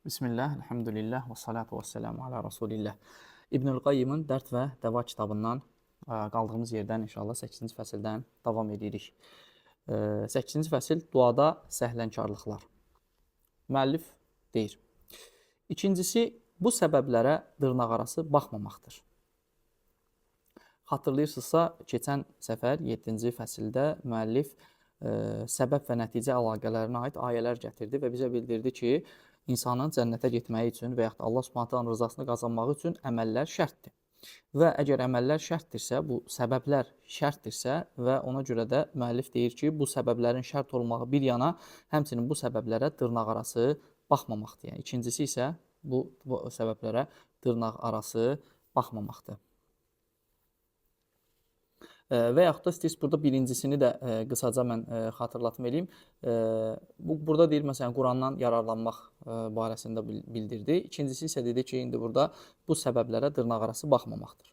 Bismillah, elhamdülillah və salatu və selamu ala Rasulillah. İbnül Qayyimin Dərd və Dəva kitabından qaldığımız yerdən inşallah 8-ci fəsildən davam edirik. 8-ci fəsil duada səhlənkarlıqlar. Müəllif deyir. İkincisi, bu səbəblərə dırnaqarası baxmamaqdır. Xatırlayırsınızsa, keçən səfər 7-ci fəsildə müəllif səbəb və nəticə əlaqələrinə aid ayələr gətirdi və bizə bildirdi ki, insanın cənnətə getməyi üçün və yaxud da Allah Subhanahu taala'nın rızasını qazanmaq üçün əməllər şərtdir. Və əgər əməllər şərtdirsə, bu səbəblər şərtdirsə və ona görə də müəllif deyir ki, bu səbəblərin şərt olmağı bir yana, həmçinin bu səbəblərə dırnaqarası baxmamaqdır. Yəni, ikincisi isə bu səbəblərə dırnaqarası baxmamaqdır. Və yaxud da istəyirsiniz, burada birincisini də qısaca mən xatırlatma edeyim. Burada deyir, məsələn, Qurandan yararlanmaq barəsində bildirdi. İkincisi isə dedi ki, indi burada bu səbəblərə dırnaqarası baxmamaqdır.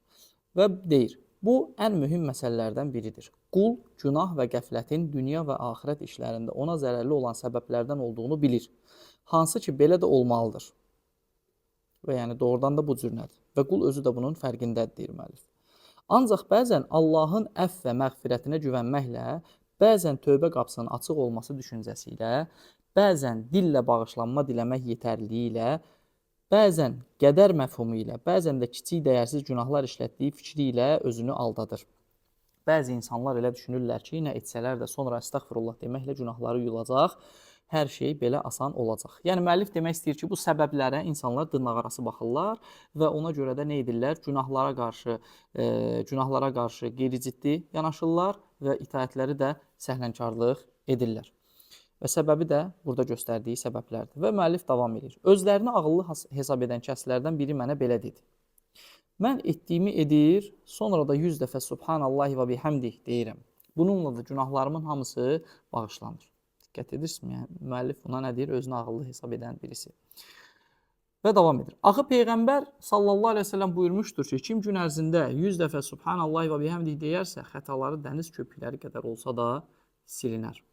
Və deyir, bu ən mühüm məsələlərdən biridir. Qul, günah və qəflətin dünya və axirət işlərində ona zərərli olan səbəblərdən olduğunu bilir. Hansı ki, belə də olmalıdır. Və yəni doğrudan da bu cür nədir? Və qul özü də bunun fərqindədir, deyir müəllif. Ancaq bəzən Allahın əfv və məğfirətinə güvənməklə, bəzən tövbə qapısının açıq olması düşüncəsi ilə, bəzən dillə bağışlanma diləmək yetərliliyi ilə, bəzən qədər məfhumu ilə, bəzən də kiçik dəyərsiz günahlar işlətdiyi fikri ilə özünü aldadır. Bəzi insanlar elə düşünürlər ki, nə etsələr də sonra əstəğfirullah deməklə günahları yuyulacaq, hər şey belə asan olacaq. Yəni, müəllif demək istəyir ki, bu səbəblərə insanlar dırnaqarası baxırlar və ona görə də nə edirlər? Günahlara qarşı qeyri-ciddi yanaşırlar və itaətləri də səhlənkarlıq edirlər. Və səbəbi də burada göstərdiyi səbəblərdir. Və müəllif davam edir. Özlərini ağıllı hesab edən kəslərdən biri mənə belə dedi. Mən etdiyimi edir, sonra da 100 dəfə Subhanallahi və bihamdih deyirəm. Bununla da günahlarımın hamısı bağışlanır. Diqqət edirsiniz, yəni, müəllif buna nə deyir? Özünü ağıllı hesab edən birisi. Və davam edir. Axı Peyğəmbər sallallahu aleyhi ve sellem buyurmuşdur ki, kim gün ərzində 100 dəfə Subhanallahi və bihamdih deyərsə, xətaları dəniz köpükləri qədər olsa da silinər.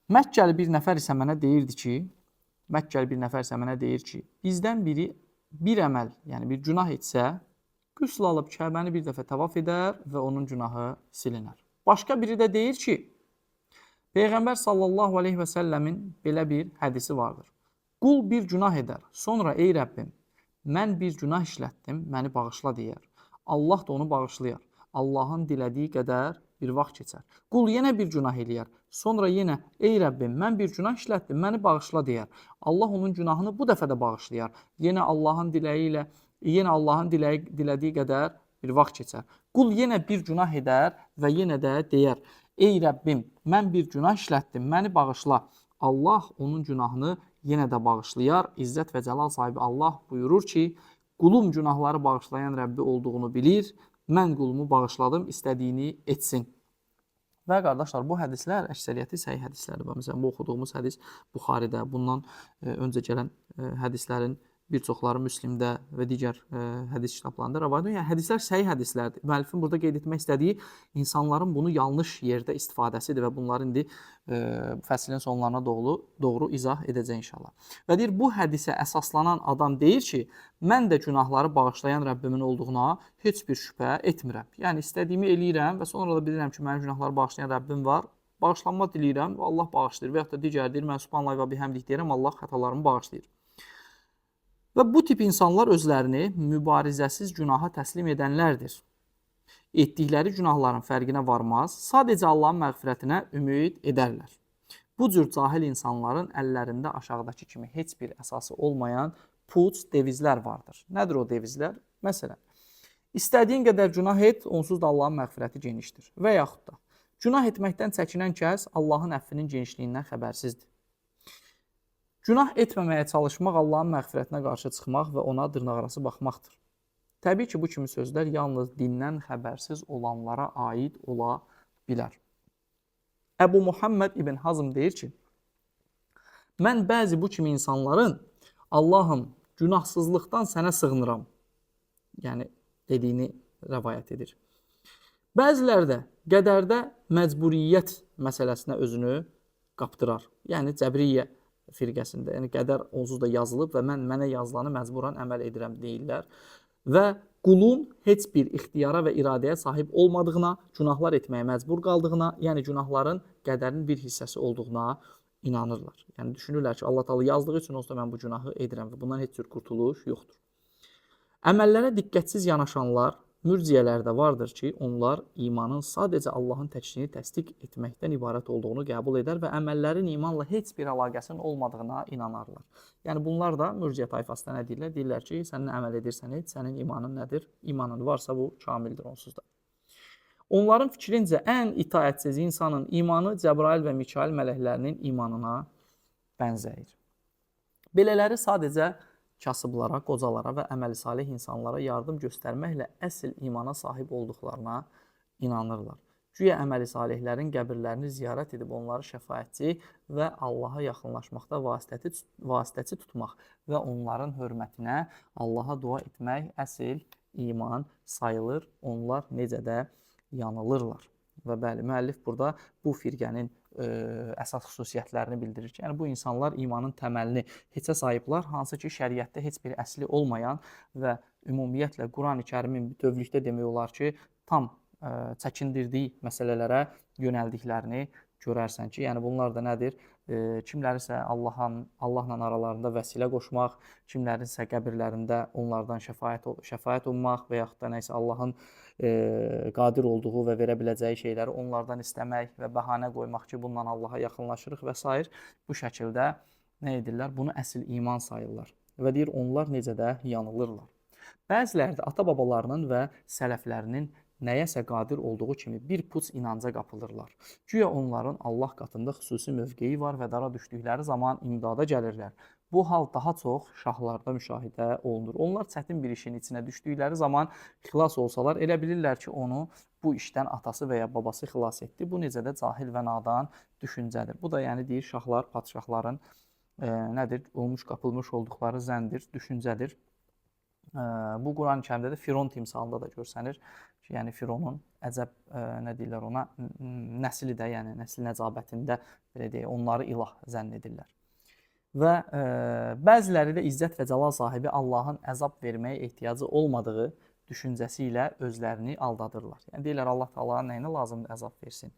Məkkəli bir nəfər isə mənə deyir ki, bizdən biri bir əməl, yəni bir günah etsə, qüsl alıb Kəbəni bir dəfə təvaf edər və onun günahı silinər. Başqa biri də deyir ki, Peyğəmbər sallallahu aleyhi və səlləmin belə bir hədisi vardır. Qul bir günah edər, sonra ey Rəbbim, mən bir günah işlətdim, məni bağışla deyər. Allah da onu bağışlayar. Allahın dilədiyi qədər bir vaxt keçər. Qul yenə bir günah eləyər, sonra yenə ey Rəbbim, mən bir günah işlətdim, məni bağışla deyər. Allah onun günahını bu dəfə də bağışlayar. Yenə Allahın dilədiyi qədər bir vaxt keçər. Qul yenə bir günah edər və yenə də deyər. Ey Rəbbim, mən bir günah işlətdim, məni bağışla. Allah onun günahını yenə də bağışlayar. İzzət və cəlal sahibi Allah buyurur ki, qulum günahları bağışlayan Rəbbi olduğunu bilir, mən qulumu bağışladım, istədiyini etsin. Və qardaşlar, bu hədislər əksəriyyəti səhih hədislərdir. Məsələn, bu oxuduğumuz hədis Buxaridə, bundan öncə gələn hədislərin bir çoxları Müslimdə və digər hədis kitablarında rəvayət edilir. Yəni, hədislər səhih hədislərdir. Müəllifin burada qeyd etmək istədiyi insanların bunu yanlış yerdə istifadəsidir və bunları indi fəslin sonlarına doğru izah edəcək inşallah. Və deyir, bu hədisə əsaslanan adam deyir ki, mən də günahları bağışlayan Rəbbimin olduğuna heç bir şübhə etmirəm. Yəni, istədiyimi eləyirəm və sonra da bilirəm ki, mənim günahları bağışlayan Rəbbim var. Bağışlanma diləyirəm və Allah bağışlayır. Və yaxud da digər deyir, mən Subhanallah və bihamdih deyirəm, Allah xətalarımı bağışlayır. Və bu tip insanlar özlərini mübarizəsiz günaha təslim edənlərdir. Etdikləri günahların fərqinə varmaz, sadəcə Allahın məğfirətinə ümid edərlər. Bu cür cahil insanların əllərində aşağıdakı kimi heç bir əsası olmayan puç devizlər vardır. Nədir o devizlər? Məsələn, istədiyin qədər günah et, onsuz da Allahın məğfirəti genişdir. Və yaxud da, günah etməkdən çəkinən kəs Allahın əffinin genişliyindən xəbərsizdir. Günah etməməyə çalışmaq Allahın məğfirətinə qarşı çıxmaq və ona dırnaqarası baxmaqdır. Təbii ki, bu kimi sözlər yalnız dindən xəbərsiz olanlara aid ola bilər. Əbu Muhammed İbn Hazm deyir ki, mən bəzi bu kimi insanların Allahım, günahsızlıqdan sənə sığınıram, yəni dediyini rəvayət edir. Bəziləri də qədərdə məcburiyyət məsələsinə özünü qaptırar. Yəni, cəbriyyə firqəsində, yəni qədər onsuz da yazılıb və mənə yazılanı məcburan əməl edirəm deyirlər. Və qulun heç bir ixtiyara və iradəyə sahib olmadığına, günahlar etməyə məcbur qaldığına, yəni günahların qədərin bir hissəsi olduğuna inanırlar. Yəni düşünürlər ki, Allah Taala yazdığı üçün onsuz da mən bu günahı edirəm və bundan heç cür qurtuluş yoxdur. Əməllərə diqqətsiz yanaşanlar, mürciyələrdə vardır ki, onlar imanın sadəcə Allahın təkliğini təsdiq etməkdən ibarət olduğunu qəbul edər və əməllərin imanla heç bir əlaqəsinin olmadığına inanarlar. Yəni bunlar da mürciyə tayfasında nə deyirlər? Deyirlər ki, sən nə əməl edirsən et, sənin imanın nədir? İmanın varsa bu kamildir onsuz da. Onların fikrincə ən itaətsiz insanın imanı Cəbrail və Mikail mələklərinin imanına bənzəyir. Belələri sadəcə kasıblara, qocalara və əməli salih insanlara yardım göstərməklə əsl imana sahib olduqlarına inanırlar. Güya əməli salihlərin qəbirlərini ziyarət edib onları şəfaətçi və Allaha yaxınlaşmaqda vasitəçi tutmaq və onların hörmətinə Allaha dua etmək əsl iman sayılır. Onlar necə də yanılırlar. Və bəli, müəllif burada bu firqənin əsas xüsusiyyətlərini bildirir ki, yəni bu insanlar imanın təməlini heçə sayıblar, hansı ki, şəriətdə heç bir əsli olmayan və ümumiyyətlə Quran-ı Kərimin bütövlükdə demək olar ki, tam çəkindirdiyi məsələlərə yönəldiklərini görərsən ki, yəni bunlar da nədir? Kimlərisə Allahla aralarında vəsilə qoşmaq, kimlərisə qəbirlərində onlardan şəfaət ummaq və yaxud da nəysə Allahın qadir olduğu və verə biləcəyi şeyləri onlardan istəmək və bəhanə qoymaq ki, bundan Allaha yaxınlaşırıq və s. Bu şəkildə nə edirlər? Bunu əsl iman sayırlar və deyir, onlar necə də yanılırlar. Bəziləri də ata-babalarının və sələflərinin nəyəsə qadir olduğu kimi bir puç inanca qapılırlar. Güya onların Allah qatında xüsusi mövqeyi var və dara düşdükləri zaman imdada gəlirlər. Bu hal daha çox şahlarda müşahidə olunur. Onlar çətin bir işin içinə düşdükləri zaman xilas olsalar, elə bilirlər ki, onu bu işdən atası və ya babası xilas etdi. Bu necə də cahil və nadan düşüncədir. Bu da yəni deyir, şahlar, padşahların nədir? Olmuş, qapılmış olduqları zəndir, düşüncədir. Bu Quran-ı Kərimdə də Firon timsalında da görsənir ki, yəni Fironun əcəb nə deyirlər ona, nəsli də, yəni nəsil nəcabətində belə deyək, onları ilah zənn edirlər. Və bəziləri də izzət və cəlal sahibi Allahın əzab verməyə ehtiyacı olmadığı düşüncəsi ilə özlərini aldadırlar. Yəni deyirlər, Allah Taala nəyinə lazımdır əzab versin.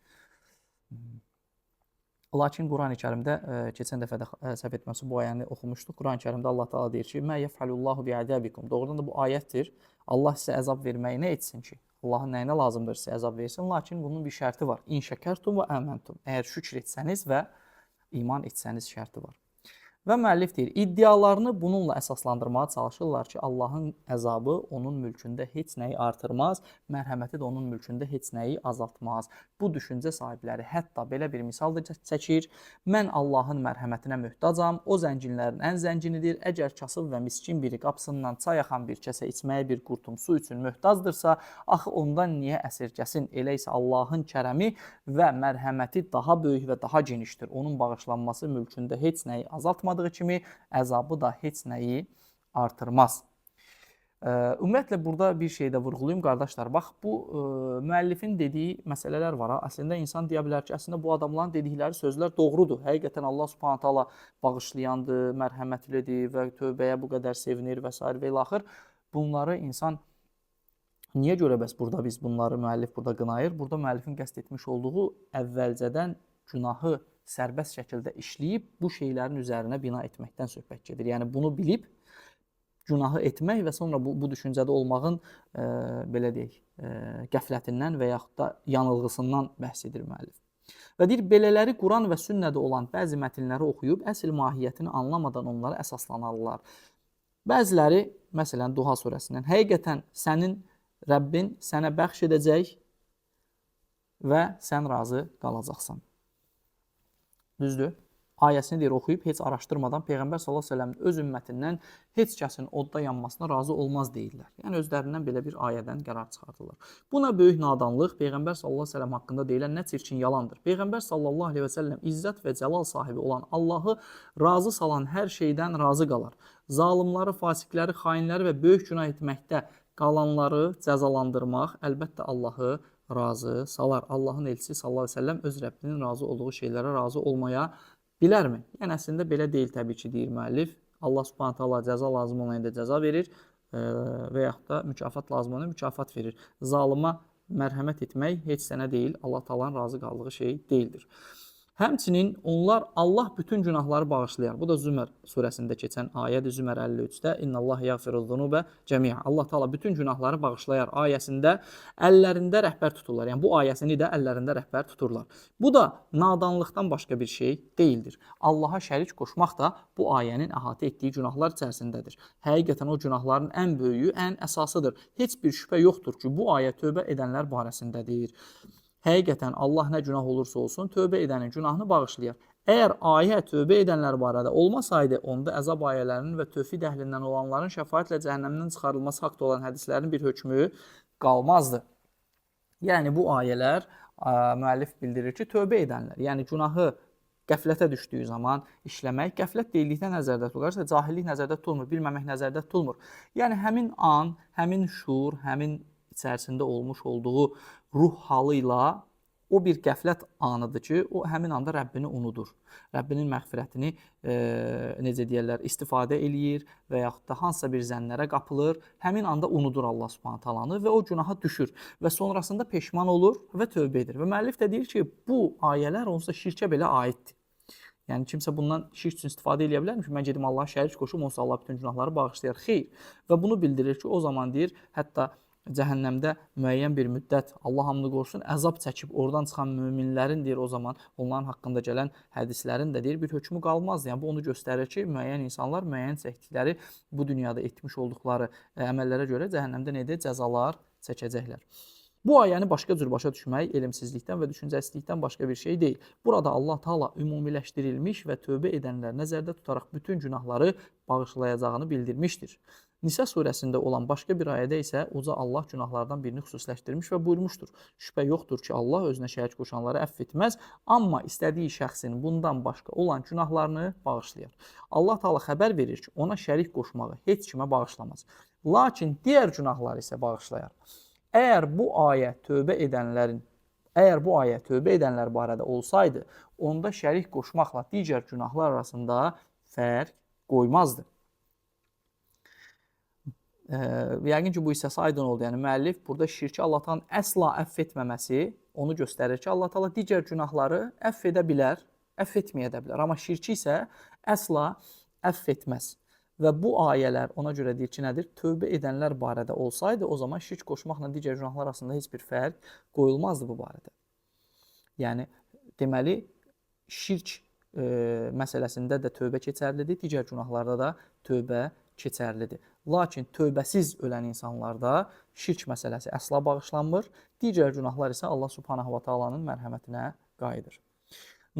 Lakin Quran-ı Kərimdə keçən dəfə də səhv etməsi bu ayəni oxumuşduq. Quran-ı Kərimdə Allah Taala deyir ki: "Mə yef'alullahu bi'adabikum." Doğrudan da bu ayətdir. Allah sizə əzab verməyi nə etsin ki? Allahın nəyinə lazımdır sizə əzab versin? Lakin bunun bir şərti var. İn şəkərtum və əməntum. Əgər şükr etsəniz və iman etsəniz şərti var. Və müəllif deyir, iddialarını bununla əsaslandırmağa çalışırlar ki, Allahın əzabı onun mülkündə heç nəyi artırmaz, mərhəməti də onun mülkündə heç nəyi azaltmaz. Bu düşüncə sahibləri hətta belə bir misal da çəkir. Mən Allahın mərhəmətinə möhtacam, o zənginlərin ən zənginidir. Əgər kasıb və miskin biri qapısından çay axan bir kəsə içməyə bir qurtum su üçün möhtacdırsa, axı ondan niyə əsirgəsin? Elə isə Allahın kərəmi və mərhəməti daha böyük və daha genişdir. Onun bağışlanması mülkündə heç nəyi azaltmaz kimi əzabı da heç nəyi artırmaz. Ümumiyyətlə, burada bir şey də vurğulayım, qardaşlar. Bax, bu müəllifin dediyi məsələlər var. Əslində, insan deyə bilər ki, əslində bu adamların dedikləri sözlər doğrudur. Həqiqətən Allah Subhanahu taala bağışlayandır, mərhəmətlidir və tövbəyə bu qədər sevinir və s. və ilaxır. Bunları insan niyə görə bəs burada biz bunları müəllif burada qınayır? Burada müəllifin qəsd etmiş olduğu əvvəlcədən günahı sərbəst şəkildə işləyib bu şeylərin üzərinə bina etməkdən söhbət gedir. Yəni bunu bilib günahı etmək və sonra bu düşüncədə olmağın belə deyək, qəflətindən və yaxud da yanılğısından bəhs edir müəllif. Və deyir, belələri Quran və sünnədə olan bəzi mətnləri oxuyub əsl mahiyyətini anlamadan onlara əsaslanarlar. Bəziləri, məsələn, Duha surəsindən, həqiqətən sənin Rəbbin sənə bəxş edəcək və sən razı qalacaqsan. Düzdür. Ayəsini deyir, oxuyub heç araşdırmadan Peyğəmbər sallallahu əleyhi və səlləmin öz ümmətindən heç kəsin odda yanmasına razı olmaz deyirlər. Yəni özlərindən belə bir ayədən qərar çıxardırlar. Buna böyük nadanlıq Peyğəmbər sallallahu əleyhi və səlləm haqqında deyilən nə çirkin yalandır. Peyğəmbər sallallahu əleyhi və səlləm izzət və cəlal sahibi olan Allahı razı salan hər şeydən razı qalar. Zalımları, fasiqləri, xainləri və böyük günah etməkdə qalanları cəzalandırmaq əlbəttə Allahı razı salar. Allahın elçisi sallallahu əleyhi və səlləm öz Rəbbinin razı olduğu şeylərə razı olmaya Bilərmi? Yəni əslində belə deyil təbii ki, deyir müəllif. Allah Subhanahu taala cəza lazım olanda cəza verir və yaxud da mükafat lazım olanda mükafat verir. Zalıma mərhəmət etmək heç sənə deyil, Allah Taala'nın razı qaldığı şey deyildir. Həmçinin onlar Allah bütün günahları bağışlayar. Bu da Zümər surəsində keçən ayədir. Zümər 53-də İnnallah yəğfiruzzunubə cəmiə. Allah Taala bütün günahları bağışlayar ayəsində əllərində rəhbər tuturlar. Yəni bu ayəsini də əllərində rəhbər tuturlar. Bu da nadanlıqdan başqa bir şey deyildir. Allaha şərik qoşmaq da bu ayənin əhatə etdiyi günahlar içərisindədir. Həqiqətən o günahların ən böyüyü, ən əsasıdır. Heç bir şübhə yoxdur ki, bu ayə tövbə edənlər barəsindədir. Həqiqətən Allah nə günah olursa olsun, tövbə edənin günahını bağışlayar. Əgər ayə tövbə edənlər barədə olmasaydı, onda əzab ayələrinin və tövhid əhlindən olanların şəfaətlə cəhənnəmdən çıxarılması haqda olan hədislərin bir hökmü qalmazdı. Yəni bu ayələr müəllif bildirir ki, tövbə edənlər, yəni günahı qəflətə düşdüyü zaman işləmək, qəflət deyildikdə nəzərdə tutulursa, cahillik nəzərdə tutulmur, bilməmək nəzərdə tutulmur. Yəni həmin an, həmin şuur, həmin içərisində olmuş olduğu ruh halı ilə o bir qəflət anıdır ki, o həmin anda Rəbbini unudur. Rəbbinin məğfirətini necə deyirlər, istifadə eləyir və yaxud da hansısa bir zənnlərə qapılır. Həmin anda unudur Allah Subhanahu taalanı və o günaha düşür və sonrasında peşman olur və tövbə edir. Və müəllif də deyir ki, bu ayələr onsuz da şirkə belə aiddir. Yəni kimsə bundan şirk üçün istifadə edə bilərmi ki, mən gedim Allaha şərik qoşum, onsuz Allah bütün günahları bağışlayar. Xeyr. Və bunu bildirir ki, o zaman deyir, hətta cəhənnəmdə müəyyən bir müddət, Allah hamını qorusun, əzab çəkib oradan çıxan möminlərin deyir o zaman onların haqqında gələn hədislərin də deyir bir hökmü qalmaz. Yəni bu onu göstərir ki, müəyyən insanlar müəyyən çəkdikləri bu dünyada etmiş olduqları əməllərə görə cəhənnəmdə nə edir? Cəzalar çəkəcəklər. Bu ayəni başqa cür başa düşmək elmsizlikdən və düşüncəsizlikdən başqa bir şey deyil. Burada Allah Taala ümumiləşdirilmiş və tövbə edənlər nəzərdə tutaraq bütün günahları bağışlayacağını bildirmişdir. Nisa surəsində olan başqa bir ayədə isə uca Allah günahlardan birini xüsusiləşdirmiş və buyurmuşdur. Şübhə yoxdur ki, Allah özünə şərik qoşanları əfv etməz, amma istədiyi şəxsin bundan başqa olan günahlarını bağışlayar. Allah Taala xəbər verir ki, ona şərik qoşmağı heç kimə bağışlamaz. Lakin digər günahları isə bağışlayar. Əgər bu ayə tövbə edənlər barədə olsaydı, onda şərik qoşmaqla digər günahlar arasında fərq qoymazdı. Yəqin ki, bu hissəsi aydın oldu. Yəni müəllif burada şirki Allah Taala'nın əsla əfv etməməsi onu göstərir ki, Allah Taala digər günahları əfv edə bilər, əfv etməyə də bilər. Amma şirki isə əsla əfv etməz. Və bu ayələr ona görə deyir ki, nədir? Tövbə edənlər barədə olsaydı, o zaman şirk qoşmaqla digər günahlar arasında heç bir fərq qoyulmazdı bu barədə. Yəni, deməli, şirk məsələsində də tövbə keçərlidir, digər günahlarda da tövbə keçərlidir. Lakin tövbəsiz ölən insanlarda şirk məsələsi əsla bağışlanmır, digər günahlar isə Allah Subhanahu wa Taala'nın mərhəmətinə qayıdır.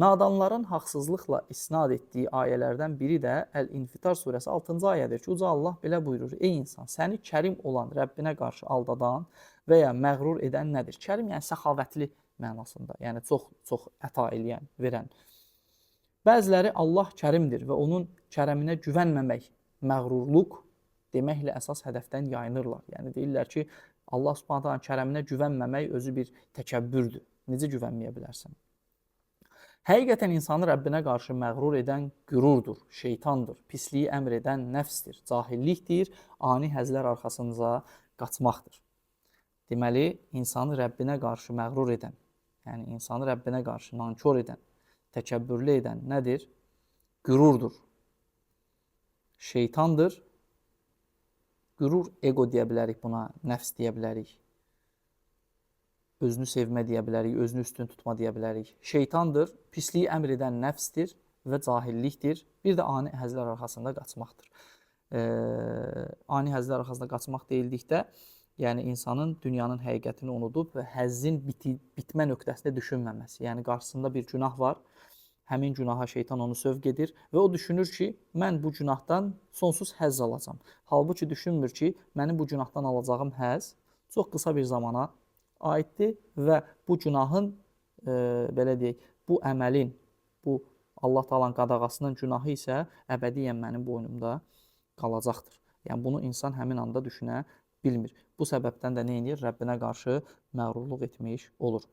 Nadanların haqsızlıqla isnad etdiyi ayələrdən biri də Əl-İnfitar surəsi 6-cı ayədir ki, uca Allah belə buyurur: Ey insan, səni kərim olan Rəbbinə qarşı aldadan və ya məğrur edən nədir? Kərim yəni səxavətli mənasında, yəni çox əta eləyən, verən. Bəziləri Allah kərimdir və onun kərəminə güvənməmək, məğrurluq deməklə əsas hədəfdən yayınırlar. Yəni deyirlər ki, Allah Subhanahu taala'nın kərəminə güvənməmək özü bir təkəbbürdür. Necə güvənməyə bilərsən? Həqiqətən insanı Rəbbinə qarşı məğrur edən qürurdur, şeytandır, pisliyi əmr edən nəfsdir, cahillikdir, ani həzlər arxasınca qaçmaqdır. Deməli, insanı Rəbbinə qarşı məğrur edən, yəni insanı Rəbbinə qarşı nankor edən, təkəbbürlü edən nədir? Qürurdur, şeytandır. Qürur, ego deyə bilərik buna, nəfs deyə bilərik. Özünü sevmə deyə bilərik, özünü üstün tutma deyə bilərik. Şeytandır, pisliyi əmr edən nəfsdir və cahillikdir. Bir də ani həzlər arxasında qaçmaqdır. Ani həzlər arxasında qaçmaq deyildikdə, yəni insanın dünyanın həqiqətini unudub və həzzin bitmə nöqtəsində düşünməməsi. Yəni qarşısında bir günah var, həmin günaha şeytan onu sövq edir və o düşünür ki, mən bu günahdan sonsuz həzz alacam. Halbuki düşünmür ki, mənim bu günahdan alacağım həzz çox qısa bir zamana aiddir və bu günahın, belə deyək, bu əməlin, bu Allah Taala'nın qadağasının günahı isə əbədiyyən mənim boynumda qalacaqdır. Yəni bunu insan həmin anda düşünə bilmir. Bu səbəbdən də nə edir? Rəbbinə qarşı məğrurluq etmiş olur.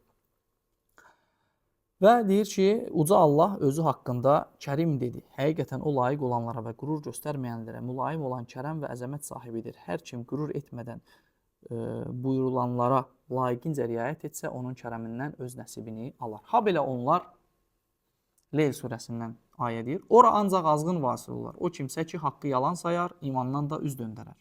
Və deyir ki, uca Allah özü haqqında Kərim dedi. Həqiqətən o layiq olanlara və qürur göstərməyənlərə mülayim olan kərəm və əzəmət sahibidir. Hər kim qürur etmədən buyurulanlara layiqincə riayət etsə, onun kərəmindən öz nəsibini alar. Ha belə onlar Leyl surəsindən ayə deyir. Ora ancaq azğın vasil olar. O kimsə ki, haqqı yalan sayar, imandan da üz döndərər.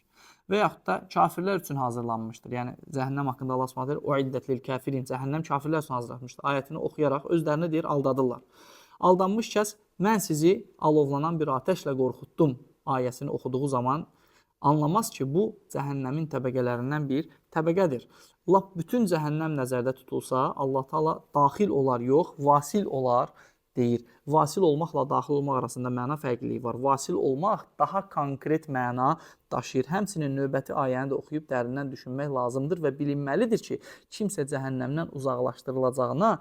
Və yaxud da kafirlər üçün hazırlanmışdır. Yəni cəhənnəm haqqında Allah Subhanahu deyir: "O iddət lil kafirin." Cəhənnəm kafirlər üçün hazırlanmışdır. Ayətini oxuyaraq özlərini deyir aldadırlar. Aldanmış kəs mən sizi alovlanan bir atəşlə qorxutdum ayəsini oxuduğu zaman anlamaz ki, bu cəhənnəmin təbəqələrindən bir təbəqədir. Lap bütün cəhənnəm nəzərdə tutulsa, Allah Taala daxil olar, yox, vasil olar deyir. Vasil olmaqla daxil olmaq arasında məna fərqliliyi var. Vasil olmaq daha konkret məna daşıyır. Həmçinin növbəti ayəni də oxuyub dərindən düşünmək lazımdır və bilinməlidir ki, kimsə cəhənnəmdən uzaqlaşdırılacağına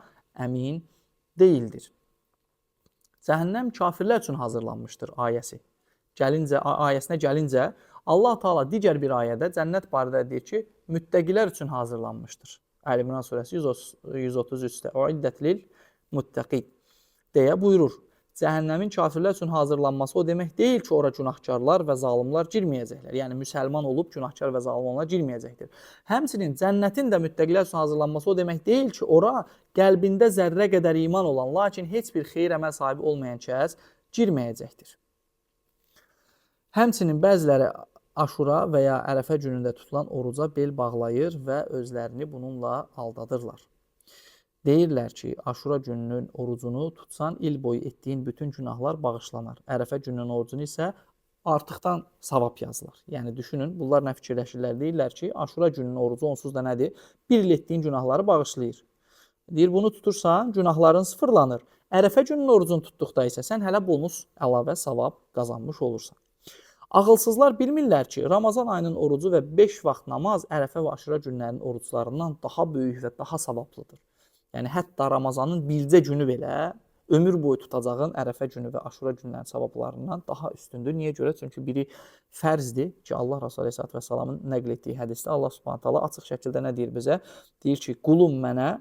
əmin deyildir. Cəhənnəm kafirlər üçün hazırlanmışdır ayəsi. Ayəsinə gəlincə, Allah Taala digər bir ayədə cənnət barədə deyir ki, müttəqilər üçün hazırlanmışdır. Əl İmran surəsi 133-də. O iddət lil muttəqin deyə buyurur. Cəhənnəmin kafirlər üçün hazırlanması o demək deyil ki, ora günahkarlar və zalimlar girməyəcəklər. Yəni, müsəlman olub günahkar və zalim olanlar girməyəcəkdir. Həmçinin cənnətin də müttəqilər üçün hazırlanması o demək deyil ki, ora qəlbində zərrə qədər iman olan, lakin heç bir xeyir əməl sahibi olmayan kəs girməyəcəkdir. Həmçinin bəziləri Aşura və ya Ərəfə günündə tutulan oruca bel bağlayır və özlərini bununla aldadırlar. Deyirlər ki, Aşura gününün orucunu tutsan il boyu etdiyin bütün günahlar bağışlanar. Ərəfə gününün orucunu isə artıqdan savab yazılır. Yəni, düşünün, bunlar nə fikirləşirlər? Deyirlər ki, Aşura gününün orucu onsuz da nədir? Bir il etdiyin günahları bağışlayır. Deyir, bunu tutursan, günahların sıfırlanır. Ərəfə gününün orucunu tutduqda isə sən hələ bonus əlavə savab qazanmış olursan. Ağılsızlar bilmirlər ki, Ramazan ayının orucu və 5 vaxt namaz Ərəfə və Aşura günlərinin oruclarından daha böyük və daha savablıdır. Yəni, hətta Ramazanın bircə günü belə ömür boyu tutacağın Ərəfə günü və Aşura günlərinin savablarından daha üstündür. Niyə görə? Çünki biri fərzdir ki, Allah Rasulü Aleyhisselatü Vesselamın nəql etdiyi hədisdə Allah Subhanahu taala açıq şəkildə nə deyir bizə? Deyir ki, qulum mənə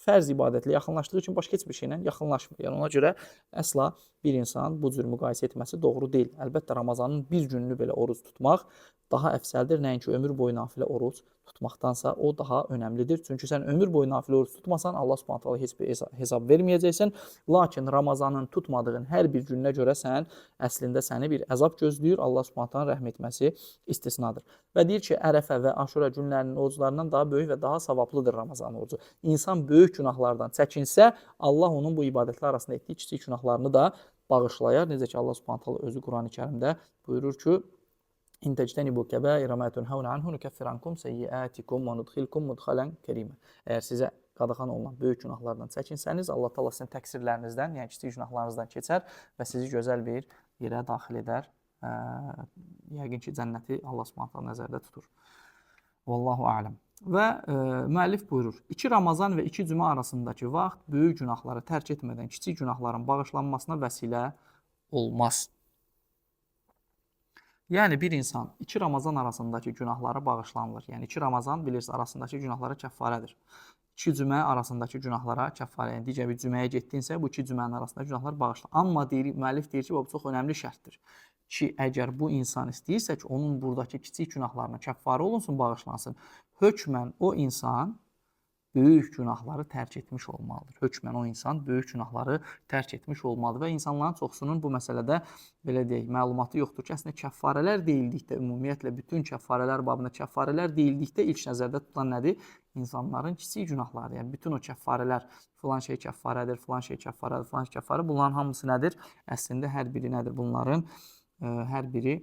fərz ibadətlə yaxınlaşdığı üçün başqa heç bir şeylə yaxınlaşmır. Yəni, ona görə əsla bir insan bu cür müqayisə etməsi doğru deyil. Əlbəttə, Ramazanın bir gününü belə oruc tutmaq daha əfsəldir. Nəinki ömür boyu nafilə oruc tutmaqdansa o daha önəmlidir. Çünki sən ömür boyu nafilə oruc tutmasan, Allah Subhanahu taala heç bir hesab verməyəcəksən. Lakin Ramazanın tutmadığın hər bir gününə görə sən əslində səni bir əzab gözləyir. Allah Subhanahu taala rəhm etməsi istisnadır. Və deyir ki, Ərəfə və Aşura günlərinin oruclarından daha böyük və daha savablıdır Ramazan orucu. İnsan böyük günahlardan çəkinsə, Allah onun bu ibadətlər arasında etdiyi kiçik günahlarını da bağışlayar. Necə ki, Allah Subhanahu taala özü Qurani-Kərimdə buyurur ki, İn tectenibu kebaira ma tunhauna anhu nukaffir ankum sayyiatikum və nudkhilkum mudkhalan kerima. Əgər sizə qadağan olunan böyük günahlardan çəkinsəniz, Allah Taala sizin təqsirlərinizdən, yəni kiçik günahlarınızdan keçər və sizi gözəl bir yerə daxil edər. Yəqin ki, cənnəti Allah Subhanahu taala nəzərdə tutur. Vallahu a'lam. Və müəllif buyurur: 2 Ramazan və 2 cümə arasındakı vaxt böyük günahları tərk etmədən kiçik günahların bağışlanmasına vəsilə olmaz. Yəni, bir insan 2 Ramazan arasındakı günahları bağışlanılır. Yəni, 2 Ramazan bilirsiniz arasındakı günahlara kəffarədir. 2 cümə arasındakı günahlara kəffarə. Yəni, digər bir cüməyə getdinsə, bu 2 cümənin arasındakı günahlar bağışlanır. Amma müəllif deyir ki, bu çox önəmli şərtdir. Ki, əgər bu insan istəyirsə ki, onun buradakı kiçik günahlarına kəffarə olunsun, bağışlansın, hökmən o insan böyük günahları tərk etmiş olmalıdır. Hökmən o insan böyük günahları tərk etmiş olmalıdır və insanların çoxsunun bu məsələdə belə deyək, məlumatı yoxdur ki, əslində kəffarələr deyildikdə, ümumiyyətlə bütün kəffarələr babında kəffarələr deyildikdə ilk nəzərdə tutulan nədir? İnsanların kiçik günahları, yəni bütün o kəffarələr, filan şey kəffarədir, filan şey kəffarədir, filan şey kəffarədir. Bunların hamısı nədir? Əslində hər biri nədir? Bunların hər biri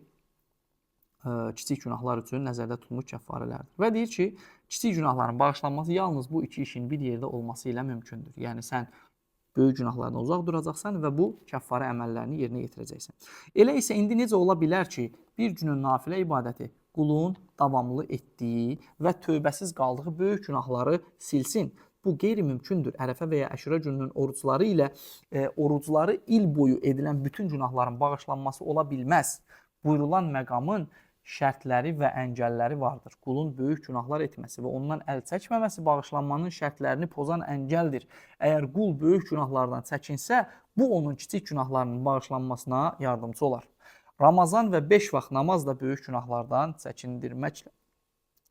kiçik günahlar üçün nəzərdə tutulmuş kəffarələrdir. Və deyir ki, kiçik günahların bağışlanması yalnız bu iki işin bir yerdə olması ilə mümkündür. Yəni, sən böyük günahlardan uzaq duracaqsan və bu kəffarə əməllərini yerinə yetirəcəksən. Elə isə indi necə ola bilər ki, bir günün nafilə ibadəti qulun davamlı etdiyi və tövbəsiz qaldığı böyük günahları silsin? Bu qeyri-mümkündür. Ərəfə və ya Əşura gününün orucları ilə orucları il boyu edilən bütün günahların bağışlanması ola bilməz. Buyurulan məqamın şərtləri və əngəlləri vardır. Qulun böyük günahlar etməsi və ondan əl çəkməməsi bağışlanmanın şərtlərini pozan əngəldir. Əgər qul böyük günahlardan çəkinsə, bu onun kiçik günahlarının bağışlanmasına yardımcı olar. Ramazan və 5 vaxt namaz da böyük günahlardan çəkindirməklə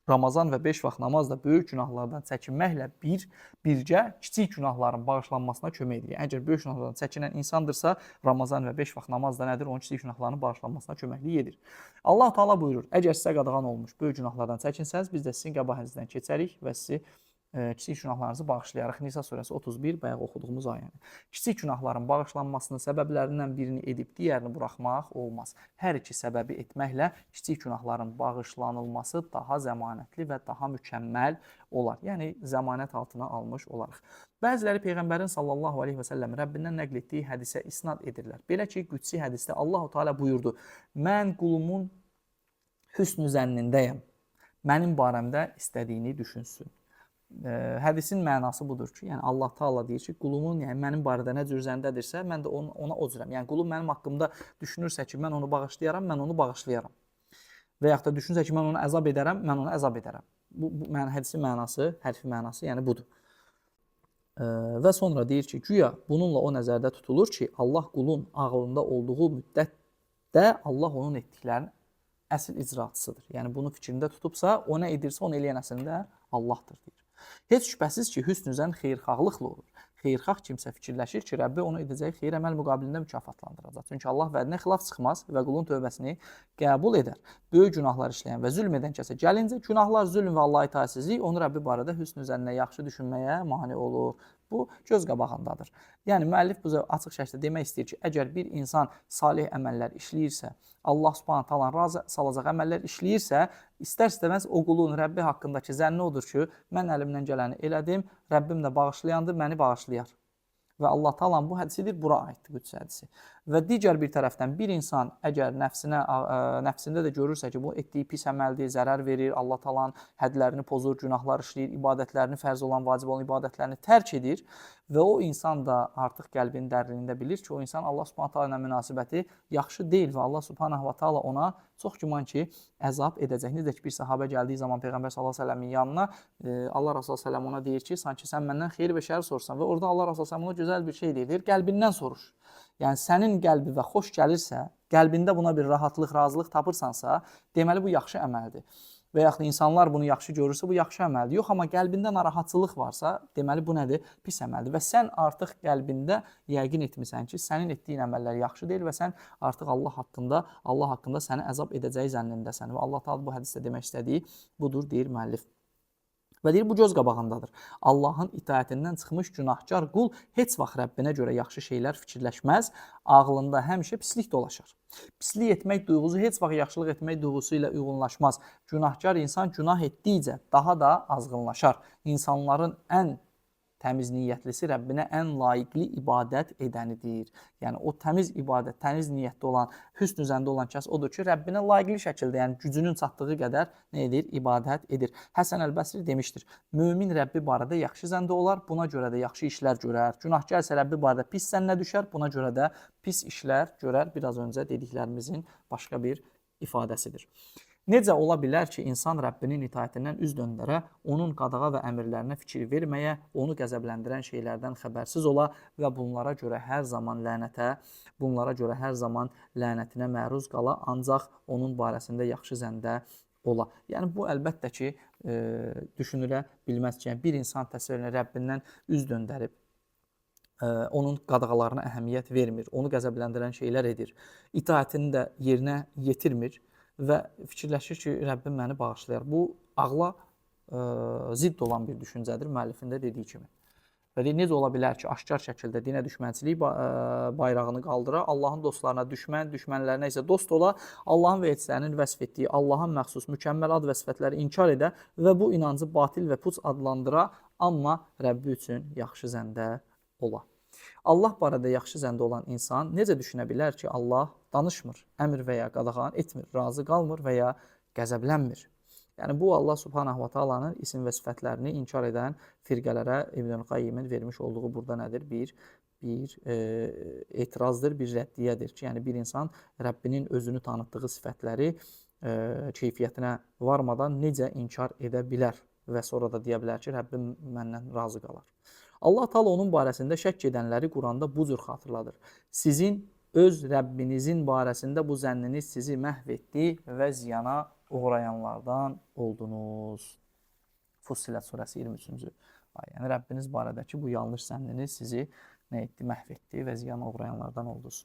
Ramazan və 5 vaxt namaz da böyük günahlardan çəkinməklə birgə kiçik günahların bağışlanmasına kömək edir. Əgər böyük günahlardan çəkinən insandırsa, Ramazan və 5 vaxt namaz da nədir? Onun kiçik günahlarının bağışlanmasına köməklik edir. Allah Teala buyurur: əgər sizə qadağan olmuş böyük günahlardan çəkinsəniz, biz də sizin qabağınızdan keçərik və sizi kiçik günahlarınızı bağışlayarıq. Nisa surəsi 31, bayaq oxuduğumuz ayəni. Kiçik günahların bağışlanmasının səbəblərindən birini edib digərini buraxmaq olmaz. Hər iki səbəbi etməklə kiçik günahların bağışlanılması daha zəmanətli və daha mükəmməl olar. Yəni, zəmanət altına almış olarıq. Bəziləri Peyğəmbərin sallallahu aleyhi və səlləm Rəbbindən nəql etdiyi hədisə isnad edirlər. Belə ki, qüdsi hədisdə Allah-u Teala buyurdu: mən qulumun hüsnü zənnindəyəm. Mənim barəmdə istədiyini düşünsün. Hədisin mənası budur ki, yəni Allah Taala deyir ki, qulumun, yəni mənim barədə nə cür zəndədirsə, mən də ona o cürəm. Yəni qulum mənim haqqımda düşünürsə ki, mən onu bağışlayaram, mən onu bağışlayaram. Və yaxud da düşünürsə ki, mən onu əzab edərəm, mən onu əzab edərəm. Bu hədisin mənası, hərfi mənası, yəni budur. Və sonra deyir ki, güya bununla o nəzərdə tutulur ki, Allah qulun ağlında olduğu müddətdə Allah onun etdiklərinin əsl icraçısıdır. Yəni bunu fikrində tutubsa, o nə edirsə, onu eləyən əslində Allahdır deyir. Heç şübhəsiz ki, hüsnü zənn xeyirxahlıqla olur. Xeyirxah kimsə fikirləşir ki, Rəbbi onu edəcəyi xeyir əməl müqabilində mükafatlandıracaq. Çünki Allah vədinə xilaf çıxmaz və qulun tövbəsini qəbul edər. Böyük günahlar işləyən və zülm edən kəsə gəlincə, günahlar, zülm və Allah itayətsizlik onu Rəbbi barədə hüsnü zənnə yaxşı düşünməyə mane olur. Bu, göz qabağındadır. Yəni, müəllif bu açıq şəkildə demək istəyir ki, əgər bir insan salih əməllər işləyirsə, Allah Subhanahu taala razı salacaq əməllər işləyirsə, istər-istəməz o qulun Rəbbi haqqındakı zənni odur ki, mən əlimdən gələni elədim, Rəbbim də bağışlayandır, məni bağışlayar. Və Allah Taala bu hədisidir, bura aiddir qüdsi hədisi. Və digər bir tərəfdən bir insan əgər nəfsində də görürsə ki, bu etdiyi pis əməldir, zərər verir, Allah Taala'nın hədlərini pozur, günahlar işləyir, ibadətlərini, fərz olan, vacib olan ibadətlərini tərk edir və o insan da artıq qəlbinin dərinliyində bilir ki, o insan Allah Subhanahu taala ilə münasibəti yaxşı deyil və Allah Subhanahu taala ona çox güman ki, əzab edəcək. Necə ki, bir sahabə gəldiyi zaman Peyğəmbər sallallahu əleyhi və səlləmin yanına Allah Rəsulü sallallahu ona deyir ki, sanki sən məndən xeyir və şər sorsan və orada Allah Rəsulü sallallahu ona gözəl bir şey deyir, qəlbindən soruş. Yəni sənin qəlbi və xoş gəlirsə, qəlbində buna bir rahatlıq, razılıq tapırsansa, deməli bu yaxşı əməldir. Və yaxud da insanlar bunu yaxşı görürsə, bu yaxşı əməldir. Yox, amma qəlbində narahatçılıq varsa, deməli bu nədir? Pis əməldir. Və sən artıq qəlbində yəqin etmisən ki, sənin etdiyin əməllər yaxşı deyil və sən artıq Allah haqqında səni əzab edəcəyi zənnindəsən. Və Allah Taala bu hədisdə demək istədiyi budur, deyir müəllif. Və deyir, bu göz qabağındadır. Allahın itaətindən çıxmış günahkar qul heç vaxt Rəbbinə görə yaxşı şeylər fikirləşməz, ağlında həmişə pislik dolaşar. Pislik etmək duyğusu heç vaxt yaxşılıq etmək duyğusu ilə uyğunlaşmaz. Günahkar insan günah etdikcə daha da azğınlaşar. İnsanların ən təmiz niyyətlisi Rəbbinə ən layiqli ibadət edənidir. Yəni o təmiz ibadət, təmiz niyyətli olan, hüsnü zəndə olan kəs odur ki, Rəbbinə layiqli şəkildə, yəni gücünün çatdığı qədər nə edir? İbadət edir. Həsən Əl-Bəsri demişdir: mömin Rəbbi barədə yaxşı zəndə olar, buna görə də yaxşı işlər görər. Günahkar isə Rəbbi barədə pis zənnə düşər, buna görə də pis işlər görər. Biraz öncə dediklərimizin başqa bir ifadəsidir. Necə ola bilər ki, insan Rəbbinin itaətindən üz döndərə, onun qadağa və əmrlərinə fikir verməyə, onu qəzəbləndirən şeylərdən xəbərsiz ola və bunlara görə hər zaman lənətinə məruz qala, ancaq onun barəsində yaxşı zəndə ola. Yəni bu əlbəttə ki, düşünülə bilməz ki, yəni, bir insan təsəvvürünə Rəbbindən üz döndərib, onun qadağalarına əhəmiyyət vermir, onu qəzəbləndirən şeylər edir, itaətini də yerinə yetirmir və fikirləşir ki, Rəbbim məni bağışlayar. Bu, ağla zidd olan bir düşüncədir, müəllifin də dediyi kimi. Və necə ola bilər ki, aşkar şəkildə dinə düşmənçilik bayrağını qaldıra, Allahın dostlarına düşmən, düşmənlərinə isə dost ola, Allahın və elçilərinin vəsf etdiyi Allahın məxsus mükəmməl ad və sifətləri inkar edə və bu inancı batil və puç adlandıra, amma Rəbbi üçün yaxşı zəndə ola. Allah barədə yaxşı zəndə olan insan necə düşünə bilər ki, Allah danışmır, əmr və ya qadağan etmir, razı qalmır və ya qəzəblənmir. Yəni, bu Allah Subhanahu wa Ta'ala'nın isim və sifətlərini inkar edən firqələrə İbn-i Qayyimin vermiş olduğu burada nədir? Bir etirazdır, bir rəddiyədir ki, yəni bir insan Rəbbinin özünü tanıtdığı sifətləri keyfiyyətinə varmadan necə inkar edə bilər və sonra da deyə bilər ki, Rəbbim məndən razı qalar. Allah Taala onun barəsində şəkk edənləri Quranda bu cür xatırladır. Sizin öz Rəbbinizin barəsində bu zənniniz sizi məhv etdi və ziyana uğrayanlardan oldunuz. Fussilet surəsi 23-cü ayə. Yəni Rəbbiniz barədəki bu yanlış zənniniz sizi nə etdi? Məhv etdi və ziyana uğrayanlardan oldunuz.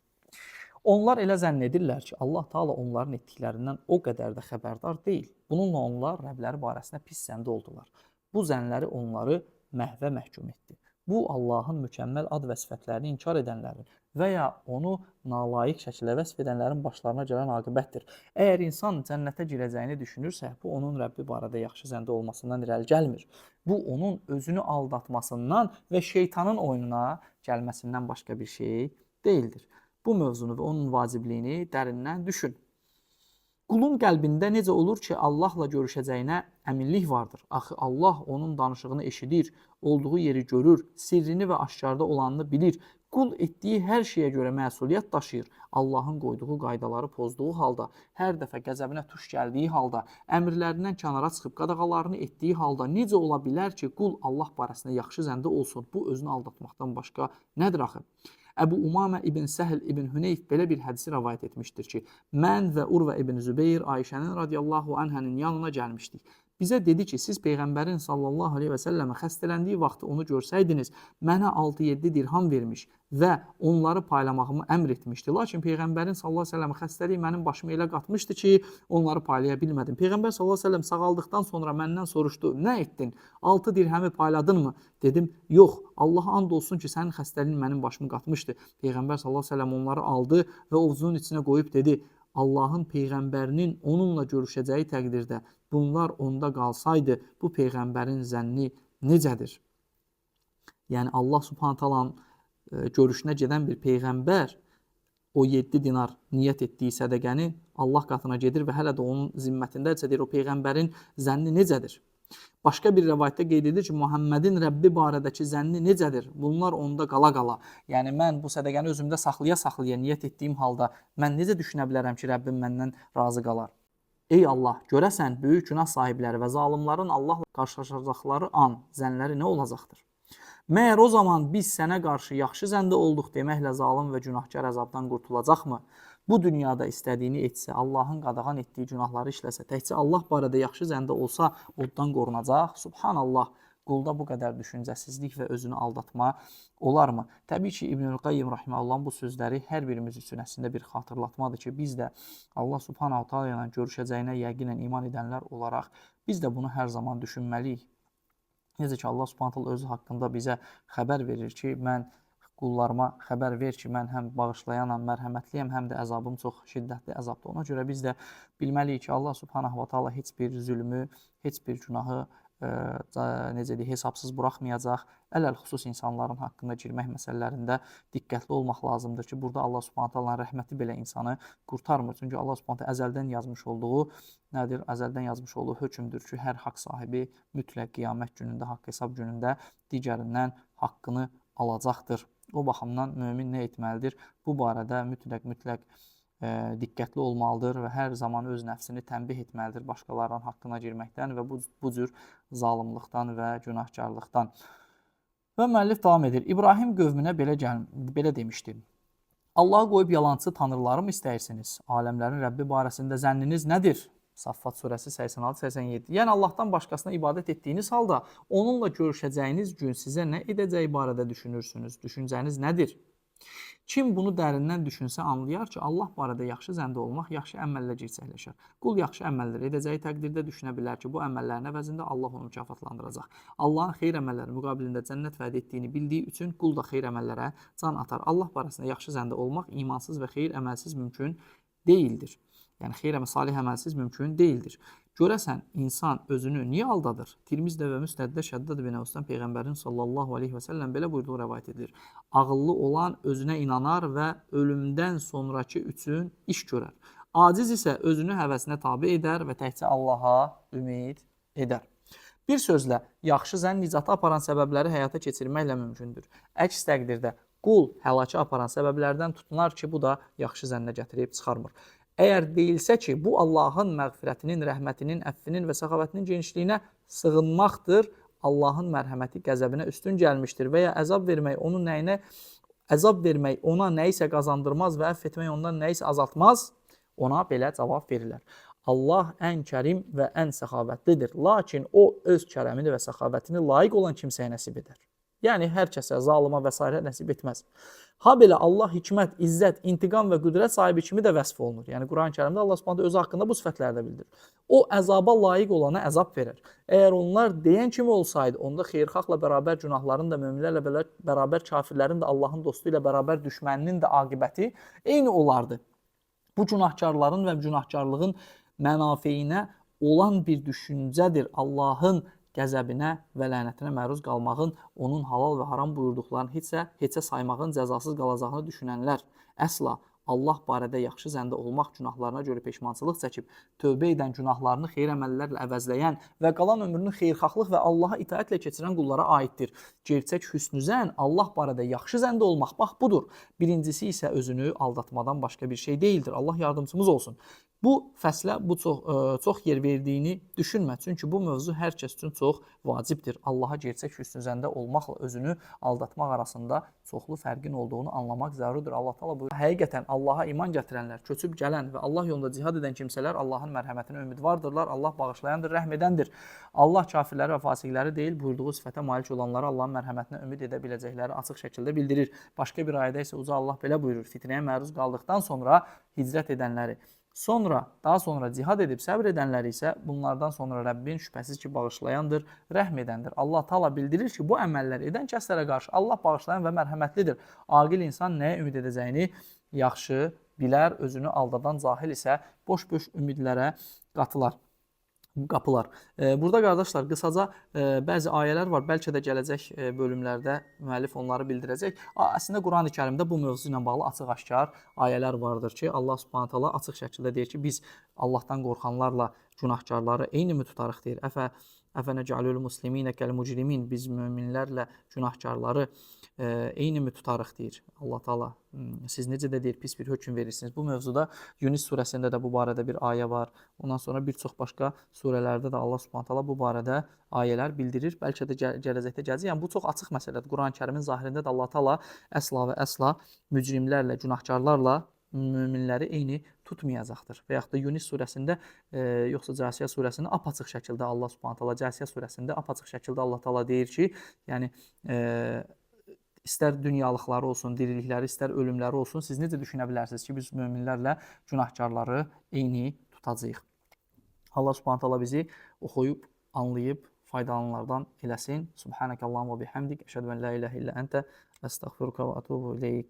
Onlar elə zənn edirlər ki, Allah Taala onların etdiklərindən o qədər də xəbərdar deyil. Bununla onlar Rəbləri barəsində pis zəndə oldular. Bu zənləri onları məhvə məhkum etdi. Bu, Allahın mükəmməl ad və sifətlərini inkar edənlərin və ya onu nalayiq şəkildə vəsf edənlərin başlarına gələn aqibətdir. Əgər insan cənnətə girəcəyini düşünürsə, bu onun Rəbbi barədə yaxşı zəndə olmasından irəli gəlmir. Bu, onun özünü aldatmasından və şeytanın oyununa gəlməsindən başqa bir şey deyildir. Bu mövzunu və onun vacibliyini dərindən düşün. Qulun qəlbində necə olur ki, Allahla görüşəcəyinə əminlik vardır. Axı Allah onun danışığını eşidir, olduğu yeri görür, sirrini və aşkarda olanını bilir. Qul etdiyi hər şeyə görə məsuliyyət daşıyır. Allahın qoyduğu qaydaları pozduğu halda, hər dəfə qəzəbinə tuş gəldiyi halda, əmrlərindən kənara çıxıb qadağalarını etdiyi halda necə ola bilər ki, qul Allah barəsində yaxşı zəndə olsun? Bu, özünü aldatmaqdan başqa nədir axı? Əbu Umamə ibn Səhl ibn Hüneyf belə bir hədisi rəvayət etmişdir ki, mən və Urvə ibn Zübeyir Ayşənin radiyallahu anhənin yanına gəlmişdik. Bizə dedi ki, siz Peyğəmbərin sallallahu aleyhi və səlləmə xəstələndiyi vaxtı onu görsəydiniz, mənə 6-7 dirham vermiş və onları paylamağımı əmr etmişdi. Lakin Peyğəmbərin sallallahu aleyhi və səlləm xəstəliyi mənim başımı elə qatmışdı ki, onları paylaya bilmədim. Peyğəmbər sallallahu aleyhi və səlləm sağaldıqdan sonra məndən soruşdu, nə etdin? 6 dirhəmi payladınmı? Dedim, yox, Allaha and olsun ki, sənin xəstəliyin mənim başımı qatmışdı. Peyğəmbər sallallahu aleyhi və səlləm onları aldı və ovcunun içinə qoyub dedi, Allahın Peyğəmbərinin onunla görüşəcəyi təqdirdə bunlar onda qalsaydı, bu Peyğəmbərin zənni necədir? Yəni Allah Subhanahu taalanın görüşünə gedən bir Peyğəmbər o 7 dinar niyyət etdiyi sədəqəni Allah qatına gedir və hələ də onun zimmetindədirsə deyir, o Peyğəmbərin zənni necədir? Başqa bir rəvayətdə qeyd edir ki, Muhammedin Rəbbi barədəki zənni necədir? Bunlar onda qala-qala. Yəni, mən bu sədəqəni özümdə saxlaya-saxlaya niyyət etdiyim halda mən necə düşünə bilərəm ki, Rəbbim məndən razı qalar? Ey Allah, görəsən, böyük günah sahibləri və zalimların Allahla qarşılaşacaqları an zənləri nə olacaqdır? Məyər o zaman biz sənə qarşı yaxşı zəndə olduq deməklə zalim və günahkar əzabdan qurtulacaqmı? Bu dünyada istədiyini etsə, Allahın qadağan etdiyi günahları işləsə, təkcə Allah barədə yaxşı zəndə olsa, oddan qorunacaq. Subhanallah, qulda bu qədər düşüncəsizlik və özünü aldatma olarmı? Təbii ki, İbnül Qayyim rahimehullahın bu sözləri hər birimiz üçün əslində bir xatırlatmadır ki, biz də Allah Subhanahu taala ilə görüşəcəyinə yəqinən iman edənlər olaraq biz də bunu hər zaman düşünməliyik. Necə ki, Allah Subhanahu taala özü haqqında bizə xəbər verir ki, mən qullarıma xəbər ver ki, mən həm bağışlayanam, mərhəmətliyəm, həm də əzabım çox şiddətli əzabdır. Ona görə biz də bilməliyik ki, Allah Subhanahu wa taala heç bir zülmü, heç bir günahı necə deyək, hesabsız buraxmayacaq. Ələl-xüsus insanların haqqında girmək məsələlərində diqqətli olmaq lazımdır ki, burada Allah Subhanahu taalanın rəhməti belə insanı qurtarmır. Çünki Allah Subhanahu taala əzəldən yazmış olduğu nədir? Əzəldən yazmış olduğu hökmdür ki, hər haqq sahibi mütləq qiyamət günündə, haqq hesab günündə digərindən haqqını alacaqdır. O baxımdan mömin nə etməlidir? Bu barədə mütləq diqqətli olmalıdır və hər zaman öz nəfsini tənbih etməlidir başqalarının haqqına girməkdən və bu cür zalımlıqdan və günahkarlıqdan. Və müəllif davam edir. İbrahim qövmünə belə demişdi. Allah'a qoyub yalançı tanrıları mı istəyirsiniz? Aləmlərin Rəbbi barəsində zənniniz nədir? Saffat surəsi 86-87. Yəni Allahdan başqasına ibadət etdiyiniz halda onunla görüşəcəyiniz gün sizə nə edəcəyi barədə düşünürsünüz? Düşüncəniz nədir? Kim bunu dərindən düşünsə anlayar ki, Allah barədə yaxşı zəndə olmaq yaxşı əməllə gerçəkləşər. Qul yaxşı əməllər edəcəyi təqdirdə düşünə bilər ki, bu əməllərin əvəzində Allah onu mükafatlandıracaq. Allahın xeyir əməlləri müqabilində cənnət vəd etdiyini bildiyi üçün qul da xeyir əməllərə can atar. Allah barəsində yaxşı zəndə olmaq imansız və xeyir əməlsiz mümkün deyildir. Yəni, xeyr əməl, salih əməlsiz mümkün deyildir. Görəsən, insan özünü niyə aldadır? Tirmizdə və Müsnəddə Şəddad ibn Əvsdən Peyğəmbərin sallallahu aleyhi və səlləm belə buyurduğu rəvayət edilir. Ağıllı olan özünə inanar və ölümdən sonraki üçün iş görər. Aciz isə özünü həvəsinə tabe edər və təkcə Allaha ümid edər. Bir sözlə, yaxşı zənn nicata aparan səbəbləri həyata keçirməklə mümkündür. Əks təqdirdə qul həlaka aparan səbəblərdən tutunar ki, bu da yaxşı zənnə gətirib çıxarmır. Əgər deyilsə ki, bu Allahın məğfirətinin, rəhmətinin, əffinin və səxavətinin genişliyinə sığınmaqdır, Allahın mərhəməti qəzəbinə üstün gəlmişdir və ya əzab vermək ona nəyisə qazandırmaz və əff etmək ondan nəyisə azaltmaz, ona belə cavab verirlər. Allah ən kərim və ən səxavətlidir, lakin o öz kərəmini və səxavətini layiq olan kimsəyə nəsib edər. Yəni, hər kəsə, zalıma və s. nəsib etməz. Ha belə Allah hikmət, izzət, intiqam və qüdrət sahibi kimi də vəsf olunur. Yəni, Quran-ı Kərimdə Allah Subhanahu özü haqqında bu sifətləri də bildirir. O, əzaba layiq olana əzab verər. Əgər onlar deyən kimi olsaydı, onda xeyirxahla bərabər günahların da, möminlərlə bərabər kafirlərin də, Allahın dostu ilə bərabər düşməninin də aqibəti eyni olardı. Bu günahkarların və günahkarlığın mənafeyinə olan bir düşüncədir. Allahın qəzəbinə və lənətinə məruz qalmağın, onun halal və haram buyurduqlarını heçə saymağın cəzasız qalacağını düşünənlər əsla Allah barədə yaxşı zəndə olmaq, günahlarına görə peşmançılıq çəkib, tövbə edən, günahlarını xeyir əməllərlə əvəzləyən və qalan ömrünü xeyirxahlıq və Allaha itaətlə keçirən qullara aiddir. Gerçək hüsnü zənn, Allah barədə yaxşı zəndə olmaq, bax budur. Birincisi isə özünü aldatmadan başqa bir şey deyildir. Allah yardımcımız olsun. Bu fəslə çox yer verdiyini düşünmə. Çünki bu mövzu hər kəs üçün çox vacibdir. Allaha gerçək hüsnü zəndə olmaqla özünü aldatmaq arasında çoxlu fərqin olduğunu anlamaq zəruridir. Allah Taala buyurur: həqiqətən Allaha iman gətirənlər, köçüb gələn və Allah yolunda cihad edən kimsələr Allahın mərhəmətinə ümidvardırlar. Allah bağışlayandır, rəhm edəndir. Allah kafirləri və fasiqləri deyil, buyurduğu sifətə malik olanlara Allahın mərhəmətinə ümid edə biləcəkləri açıq şəkildə bildirir. Başqa bir ayədə isə Uca Allah belə buyurur: fitnəyə məruz qaldıqdan sonra hicrət edənləri, daha sonra cihad edib səbr edənləri isə bunlardan sonra Rəbbin şübhəsiz ki, bağışlayandır, rəhm edəndir. Allah Taala bildirir ki, bu əməlləri edən kəslərə qarşı Allah bağışlayan və mərhəmətlidir. Aqil insan nəyə ümid edəcəyini yaxşı bilər, özünü aldadan cahil isə boş-boş ümidlərə qapılar. Burada qardaşlar, qısaca bəzi ayələr var. Bəlkə də gələcək bölümlərdə müəllif onları bildirəcək. Əslində, Quran-ı Kərimdə bu mövzu ilə bağlı açıq-aşkar ayələr vardır ki, Allah Subhanahu taala açıq şəkildə deyir ki, biz Allahdan qorxanlarla günahkarları eyni mi tutarıq deyir. Əfənəcəlül musliminə kəl-mücrimin, biz möminlərlə günahkarları eyni mi tutarıq deyir Allah Taala. Siz necə də deyir, pis bir hökm verirsiniz. Bu mövzuda Yunus surəsində də bu barədə bir ayə var. Ondan sonra bir çox başqa surələrdə də Allah Subhanahu taala bu barədə ayələr bildirir. Bəlkə də gələcəkdə gələcək. Yəni bu çox açıq məsələdir. Quran-ı Kərimin zahirində də Allah Taala əsla və əsla mücrimlərlə, günahkarlarla möminləri eyni tutmayacaqdır. Və yaxud da Yunus surəsində, yoxsa Cəsiyə surəsində apaçıq şəkildə Allah Subhanahu taala Cəsiyə surəsində apaçıq şəkildə Allah Taala deyir ki, yəni istər dünyalıqları olsun, dirilikləri, istər ölümləri olsun, siz necə düşünə bilərsiniz ki, biz möminlərlə günahkarları eyni tutacağıq. Allah Subhanahu taala bizi oxuyub, anlayıb, faydalananlardan eləsin. Subhanəkallahumma və bihamdik, əşhədu en la ilahe illə əntə, əstəğfiruka və ətubu ileyk.